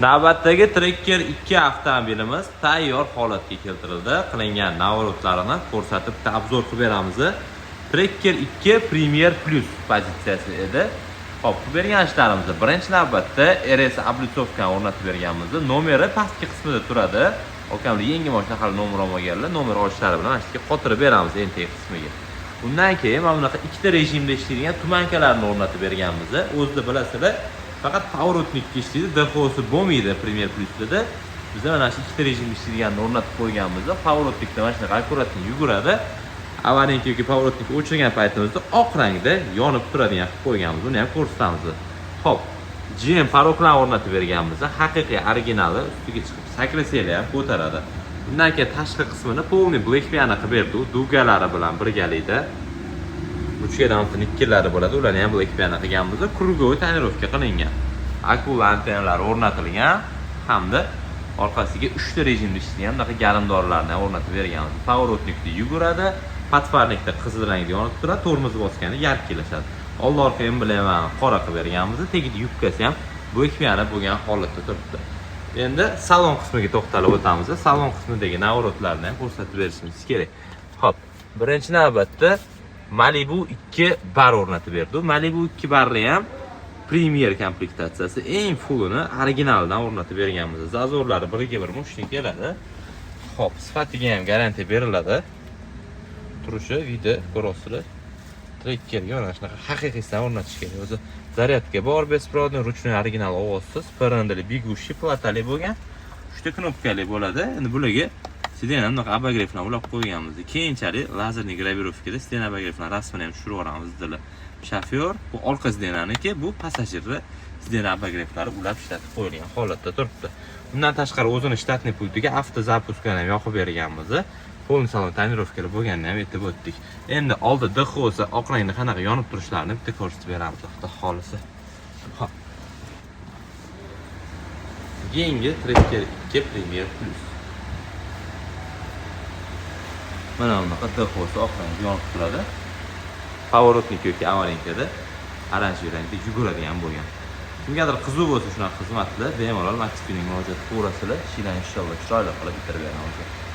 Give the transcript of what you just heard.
Navbatdagi Tracker 2 avtomobilimiz tayyor holatga keltirildi. Qilingan navorotlarini ko'rsatib, obzor qilib beramiz. Tracker 2 Premier Plus pozitsiyasi edi. Xo'p, bu bergan ishlarimizni birinchi navbatda RS ablyutsovkani o'rnatib berganmiz. Nomeri pastki qismida turadi. Okamda yangi mashina hali nomer olmaganlar, nomer olishlari bilan ashtiga qotirib beramiz NT qismiga. Undan keyin mana bunaqa ikkita rejimda ishlaydigan tumankalarni o'rnatib berganmiz. O'zida bilasizlar, faqat pоворотникka ishlaydi, DHO'si bo'lmaydi Premier Plus'da. Biz mana shu ikkita rejimda ishlaydiganni o'rnatib qo'yganmiz. Pоворотникda mana shunaqa akkuratni yuguradi. Avvalgi yoki pоворотник o'chirgan paytimizda oq rangda yonib turadigan qilib qo'yganmiz. Buni ham ko'rsatamiz. Xo'p, GM paroklarni o'rnatib berganmiz. Haqiqiy originali, ustiga chiqib sakrasanglar ham ko'taradi. Bundan keyin tashqi qismini polni black piano qilib berdi. Dugalari bilan birgalikda. Uchkadan nikkellari bo'ladi. Ularni ham black piano qilganmiz. Krugovoy tonirovka qilingan. Akula antennalari o'rnatilgan hamda orqasiga 3 ta rejimda ishlaydigan bunaqa galimdorlarni o'rnatib berganmiz. Pоворотникda yuguradi, patfarnikda qizil rangda yonib turadi, tormoz bosganda yarqilashadi. Old orqa emblemani qora qilib berganmiz. Tagida yubkasi ham black piano bo'lgan holatda turibdi. Endi salon qismiga to'xtalib o'tamiz. Salon qismidagi navorotlarni ham ko'rsatib berishimiz kerak. Xo'p, birinchi navbatda Malibu 2 bar o'rnatib berdi. Malibu 2 barni ham Premier komplektatsiyasi eng fullini originaldan o'rnatib berganmiz. Zazorlari biriga bir mushtin keladi. Xo'p, sifatiga ham garantiya beriladi. Turishi, vidi ko'rasizlar. Trekkerga mana shunaqa haqiqiysan o'rnatish kerak. O'zi zaryadka bor, besprovodniy, ruchnoy original ovozsiz, parrandali, bigushi, platali bo'lgan. 3 ta knopkali bo'ladi. Endi bularga Sidena bunaqa abagreiflar ulab qo'yganmiz. Keyinchalik lazerli gravirovkada Sidena abagreiflar rasmini ham tushirib yuboramiz dedilar. Shofyor, bu orqa Sidenaniki, bu passajirlar Sidena abagreiflari ulab ishlatib qo'yilgan holatda turibdi. Bundan tashqari o'zini shtatniy pultiga avto zapuskani ham yoqib berganmiz. Polni salon tonirovkali bo'lganini ham aytib o'tdik. Endi oldi DHO'si oq rangda qanaqa yonib turishlarini bitta ko'rsatib beramiz, xudo xolisi. Xo'p. Yangi Tracker 2 Premier Plus. Mana bunaqa DHO'si oq rangda yonib turadi. Pоворотник yoki avarinkada oranjiy rangda yuguradigan bo'lgan. Kimgadir qiziq bo'lsa shunaqa xizmatlar bemalol Maxfining murojaat qilib ko'rasizlar. Ishlar inshaalloh chiroyli qilib bitirib beramiz.